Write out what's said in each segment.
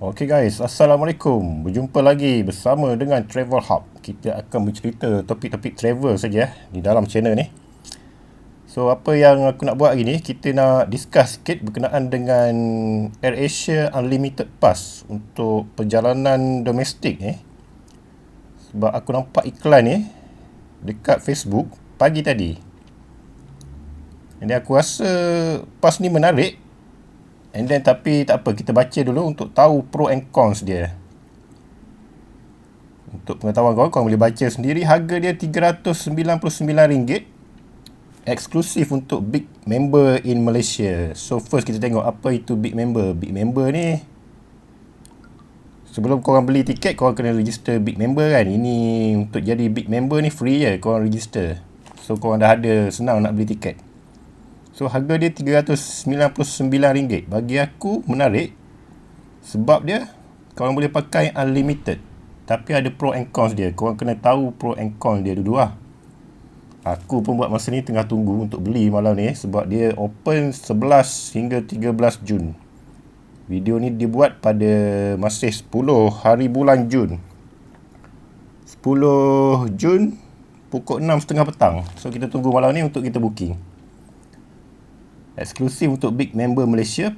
Okey guys, Assalamualaikum. Berjumpa lagi bersama dengan Travel Hub. Kita akan bercerita topik-topik travel saja di dalam channel ni. So, apa yang aku nak buat hari ni, kita nak discuss sikit berkenaan dengan AirAsia Unlimited Pass untuk perjalanan domestik ni. Sebab aku nampak iklan ni dekat Facebook pagi tadi. Jadi aku rasa pass ni menarik. And then tapi tak apa, kita baca dulu untuk tahu pro and cons dia. Untuk pengetahuan korang boleh baca sendiri. Harga dia RM399, eksklusif untuk big member in Malaysia. So first kita tengok apa itu big member. Big member ni, sebelum korang beli tiket, korang kena register big member kan. Ini untuk jadi big member ni free je, korang register. So korang dah ada, senang nak beli tiket. So harga dia RM399. Bagi aku menarik sebab dia korang boleh pakai unlimited. Tapi ada pro and cons dia. Korang kena tahu pro and cons dia dulu lah. Aku pun buat masa ni tengah tunggu untuk beli malam ni sebab dia open 11 hingga 13 Jun. Video ni dibuat pada masih 10 hari bulan Jun. 10 Jun pukul 6.30 petang. So kita tunggu malam ni untuk kita booking. Eksklusif untuk big member Malaysia.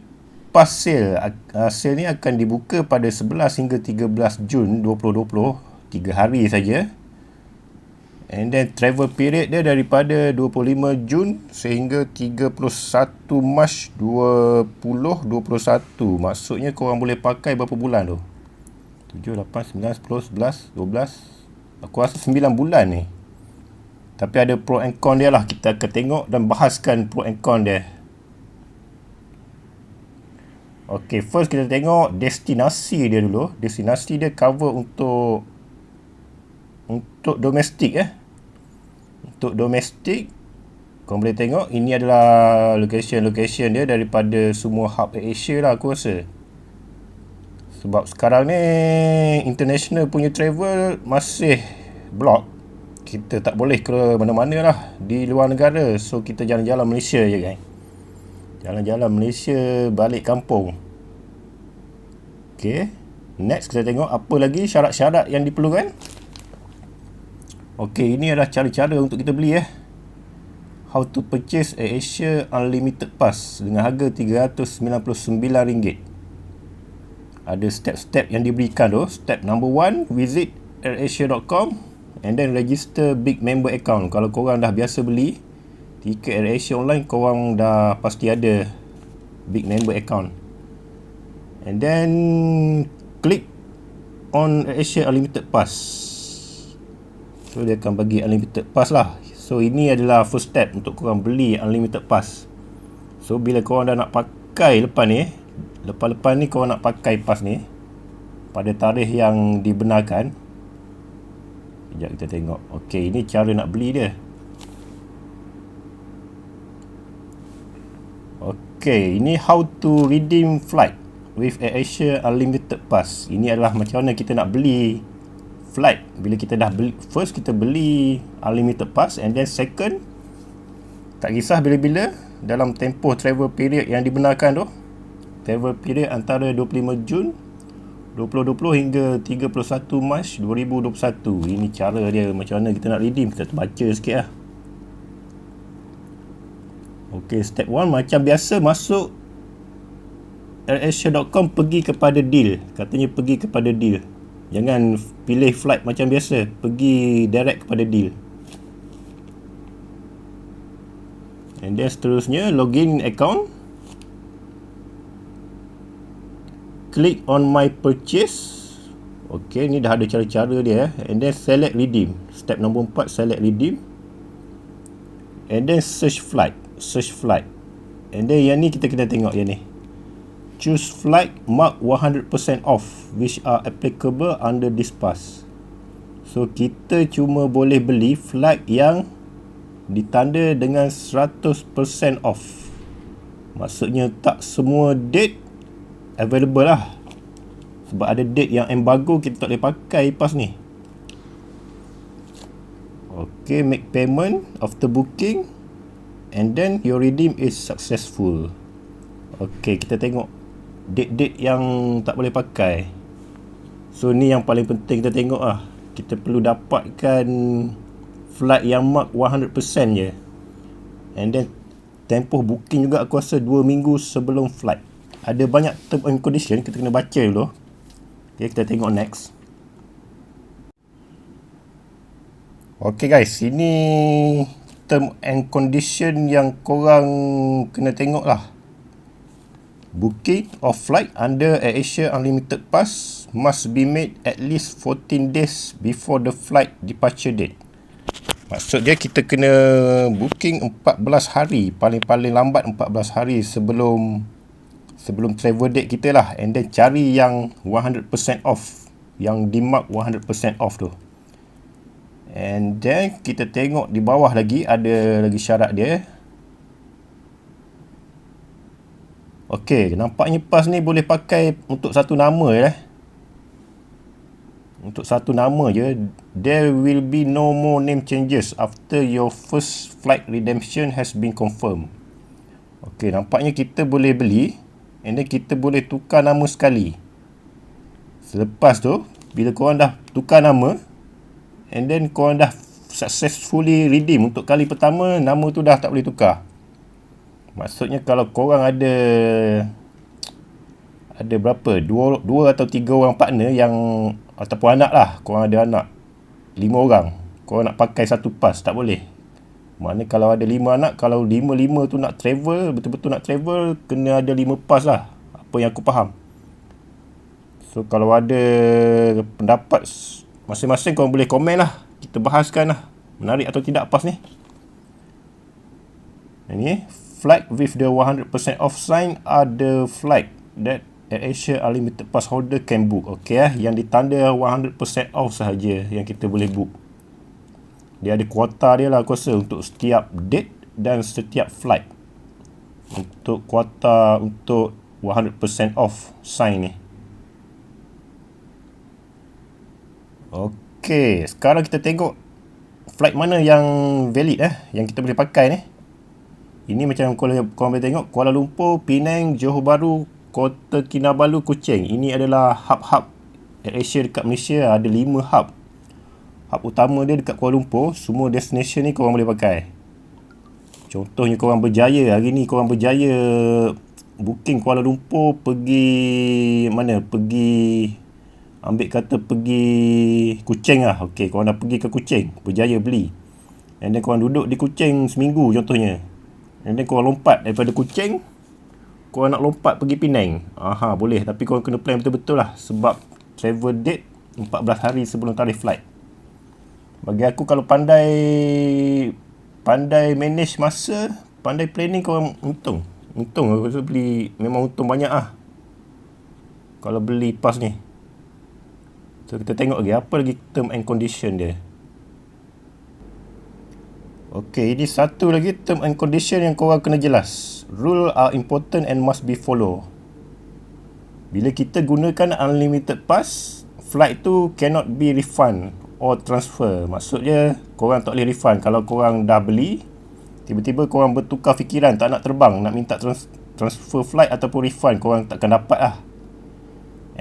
Pass sale. Sale ni akan dibuka pada 11 hingga 13 Jun 2020. 3 hari saja. And then travel period dia daripada 25 Jun sehingga 31 Mac 2021. Maksudnya korang boleh pakai berapa bulan tu? 7, 8, 9, 10, 11, 12. Aku rasa 9 bulan ni. Tapi ada pro and con dia lah. Kita akan tengok dan bahaskan pro and con dia. Okay, first kita tengok destinasi dia dulu. Destinasi dia cover untuk domestik . Untuk domestik, korang boleh tengok ini adalah location dia daripada semua hub Asia lah aku rasa. Sebab sekarang ni international punya travel masih block. Kita tak boleh ke mana-mana lah di luar negara. So kita jalan-jalan Malaysia je kan. Jalan-jalan Malaysia balik kampung. Okay. Next kita tengok apa lagi syarat-syarat yang diperlukan. Okay, ini adalah cara-cara untuk kita beli . How to purchase AirAsia Unlimited Pass dengan harga RM399. Ada step-step yang diberikan tu. Step number 1, visit airasia.com and then register big member account. Kalau korang dah biasa beli tiket AirAsia online, korang dah pasti ada big member account. And then click on AirAsia Unlimited Pass. So dia akan bagi Unlimited Pass lah. So ini adalah first step untuk korang beli Unlimited Pass. So bila korang dah nak pakai lepas ni korang nak pakai pass ni pada tarikh yang dibenarkan. Sekejap kita tengok. Okay, ini cara nak beli dia. Okay, ini how to redeem flight with AirAsia Unlimited Pass. Ini adalah macam mana kita nak beli flight. Bila kita dah beli, first kita beli Unlimited Pass, and then second, tak kisah bila-bila dalam tempoh travel period yang dibenarkan tu. Travel period antara 25 Jun 2020 hingga 31 Mac 2021. Ini cara dia macam mana kita nak redeem. Kita baca sikit lah. Ok, step 1 macam biasa, masuk airasia.com, pergi kepada deal. Katanya pergi kepada deal. Jangan pilih flight macam biasa. Pergi direct kepada deal. And then seterusnya, login account. Click on my purchase. Ok, ni dah ada cara-cara dia. And then select redeem. Step nombor 4, select redeem. And then search flight. And then yang ni kita kena tengok yang ni. Choose flight mark 100% off which are applicable under this pass. So kita cuma boleh beli flight yang ditanda dengan 100% off. Maksudnya tak semua date available lah. Sebab ada date yang embargo, kita tak boleh pakai pass ni. Okay, make payment after booking and then your redeem is successful. Okay, kita tengok date-date yang tak boleh pakai. So ni yang paling penting kita tengok lah. Kita perlu dapatkan flight yang mark 100% je. And then tempoh booking juga aku rasa 2 minggu sebelum flight. Ada banyak term and condition, kita kena baca dulu. Okay, kita tengok next. Okay guys, ini term and condition yang korang kena tengok lah. Booking of flight under AirAsia Unlimited Pass must be made at least 14 days before the flight departure date. Maksud dia kita kena booking 14 hari, paling-paling lambat 14 hari sebelum travel date kita lah. And then cari yang 100% off, yang dimark 100% off tu. And then kita tengok di bawah lagi, ada lagi syarat dia. Okey, nampaknya pas ni boleh pakai untuk satu nama je. Untuk satu nama je. There will be no more name changes after your first flight redemption has been confirmed. Okey, nampaknya kita boleh beli and then kita boleh tukar nama sekali. Selepas tu, bila korang dah tukar nama and then korang dah successfully redeem untuk kali pertama, nama tu dah tak boleh tukar. Maksudnya kalau korang ada berapa? Dua atau 3 orang partner yang, ataupun anak lah, korang ada anak 5 orang, korang nak pakai satu pas, tak boleh. Maknanya kalau ada 5 anak, kalau 5 tu nak travel, betul-betul nak travel, kena ada 5 pas lah. Apa yang aku faham. So kalau ada pendapat masing-masing, korang boleh komen lah. Kita bahaskan lah, menarik atau tidak pas ni. Ini flight with the 100% off sign are the flight that AirAsia Unlimited Pass holder can book. Okey yang ditanda 100% off sahaja yang kita boleh book. Dia ada kuota dia lah aku rasa untuk setiap date dan setiap flight. Untuk kuota untuk 100% off sign ni. Okey, sekarang kita tengok flight mana yang valid yang kita boleh pakai ni. Ini macam korang boleh tengok, Kuala Lumpur, Penang, Johor Bahru, Kota Kinabalu, Kuching. Ini adalah hub-hub AirAsia dekat Malaysia. Ada 5 hub. Hub utama dia dekat Kuala Lumpur. Semua destination ni korang boleh pakai. Contohnya korang berjaya, hari ni korang berjaya booking Kuala Lumpur pergi mana? Pergi Kuching lah. Okey, korang dah pergi ke Kuching, berjaya beli. And then korang duduk di Kuching seminggu contohnya. And then korang lompat daripada Kuching, korang nak lompat pergi Penang. Boleh. Tapi korang kena plan betul-betul lah. Sebab travel date 14 hari sebelum tarikh flight. Bagi aku kalau pandai manage masa, pandai planning, korang untung. Aku rasa memang untung banyak lah kalau beli pas ni. So kita tengok lagi, apa lagi term and condition dia. Okey, ini satu lagi term and condition yang korang kena jelas. Rule are important and must be follow. Bila kita gunakan unlimited pass, flight tu cannot be refund or transfer. Maksudnya korang tak boleh refund. Kalau korang dah beli, tiba-tiba korang bertukar fikiran, tak nak terbang, nak minta transfer flight ataupun refund, korang takkan dapat lah.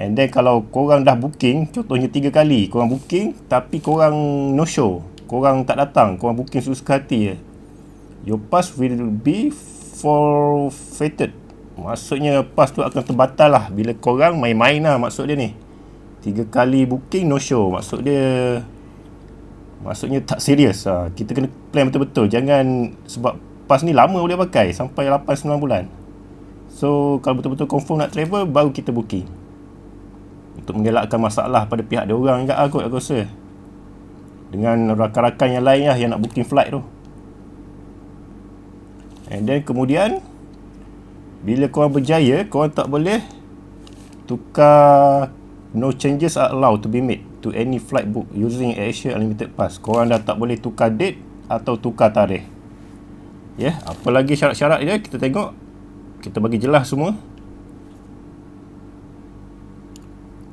And then kalau korang dah booking, contohnya 3 kali korang booking, tapi korang no show, korang tak datang, korang booking suka hati je, your pass will be forfeited. Maksudnya pass tu akan terbatal lah bila korang main-main lah. Maksud dia ni 3 kali booking no show, maksudnya tak serius. Kita kena plan betul-betul. Jangan, sebab pass ni lama boleh pakai, sampai 8-9 bulan. So kalau betul-betul confirm nak travel, baru kita booking, untuk mengelakkan masalah pada pihak dia orang juga aku rasa, dengan rakan-rakan yang lain lah yang nak booking flight tu. And then kemudian bila korang berjaya, korang tak boleh tukar. No changes are allowed to be made to any flight book using AirAsia Unlimited Pass. Korang dah tak boleh tukar date atau tukar tarikh. Apa lagi syarat-syarat dia, kita tengok. Kita bagi jelas semua.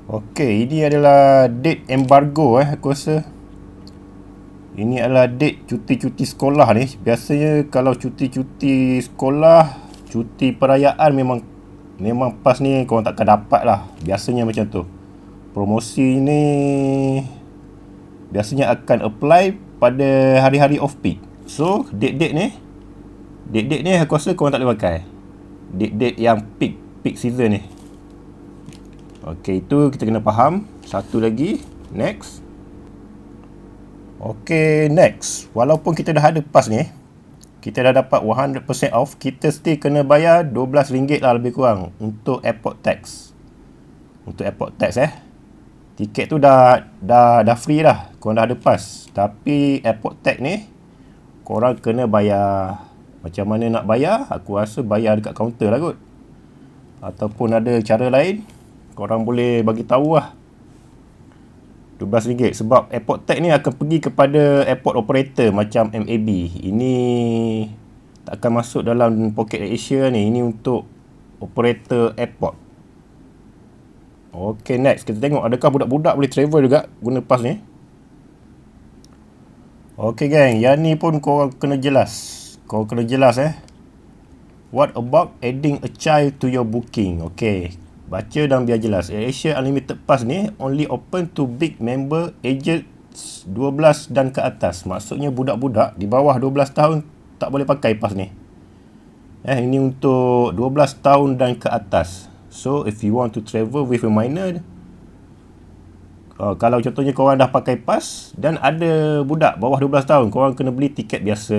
Okey, ini adalah date embargo aku rasa. Ini adalah date cuti-cuti sekolah ni. Biasanya kalau cuti-cuti sekolah, cuti perayaan memang memang pas ni korang takkan dapat lah. Biasanya macam tu. Promosi ni biasanya akan apply pada hari-hari off peak. So date-date ni aku rasa korang tak boleh pakai. Date-date yang peak season ni. Okey, itu kita kena faham. Satu lagi, next. Okey, next. Walaupun kita dah ada pass ni, kita dah dapat 100% off, kita still kena bayar RM12 lah lebih kurang untuk airport tax. Untuk airport tax tiket tu dah free dah, korang dah ada pass. Tapi airport tax ni korang kena bayar. Macam mana nak bayar? Aku rasa bayar dekat kaunter lah kot. Ataupun ada cara lain, korang boleh bagi tahu lah. RM12 sebab airport tax ni akan pergi kepada airport operator macam MAB. Ini tak akan masuk dalam poket Asia ni. Ini untuk operator airport. Ok, next kita tengok adakah budak-budak boleh travel juga guna pass ni. Ok gang, yang ni pun korang kena jelas. Korang kena jelas What about adding a child to your booking? Ok, baca dan biar jelas. AirAsia Unlimited Pass ni only open to big member aged 12 dan ke atas. Maksudnya budak-budak di bawah 12 tahun tak boleh pakai pass ni. Ini untuk 12 tahun dan ke atas. So if you want to travel with a minor, kalau contohnya korang dah pakai pass dan ada budak bawah 12 tahun, korang kena beli tiket biasa.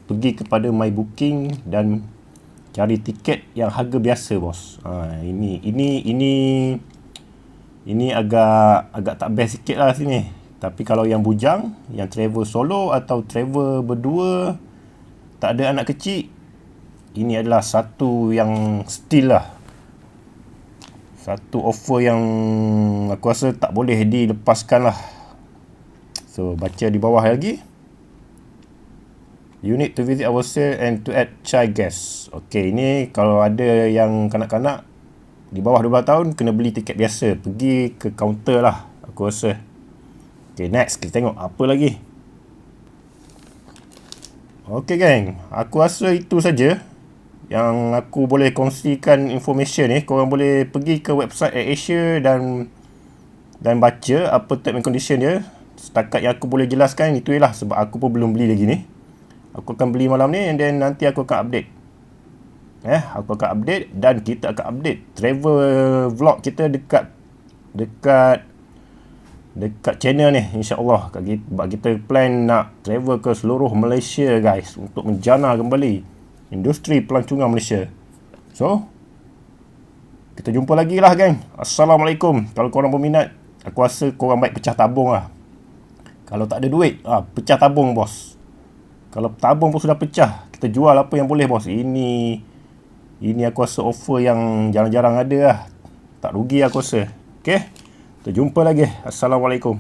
Pergi kepada My Booking dan cari tiket yang harga biasa, bos. Ini agak tak best sikit lah sini. Tapi kalau yang bujang, yang travel solo atau travel berdua, tak ada anak kecil, ini adalah satu yang still lah. Satu offer yang aku rasa tak boleh dilepaskan lah. So, baca di bawah lagi. You need to visit our sale and to add child guests. Okay, ini kalau ada yang kanak-kanak di bawah 12 tahun, kena beli tiket biasa. Pergi ke kaunter lah, aku rasa. Okay, next. Kita tengok apa lagi. Okay, gang. Aku rasa itu saja yang aku boleh kongsikan information ni. Korang boleh pergi ke website AirAsia dan baca apa term and condition dia. Setakat yang aku boleh jelaskan, itu je lah. Sebab aku pun belum beli lagi ni. Aku akan beli malam ni and then nanti aku akan update. Aku akan update dan kita akan update travel vlog kita dekat channel ni, insya-Allah. Sebab kita plan nak travel ke seluruh Malaysia, guys, untuk menjana kembali industri pelancongan Malaysia. So, kita jumpa lagi lah, geng. Assalamualaikum. Kalau korang berminat, aku rasa korang baik pecah tabung lah. Kalau tak ada duit, pecah tabung, bos. Kalau tabung pun sudah pecah, kita jual apa yang boleh, bos. Ini aku rasa offer yang jarang-jarang ada lah. Tak rugi aku rasa. Okay, kita jumpa lagi. Assalamualaikum.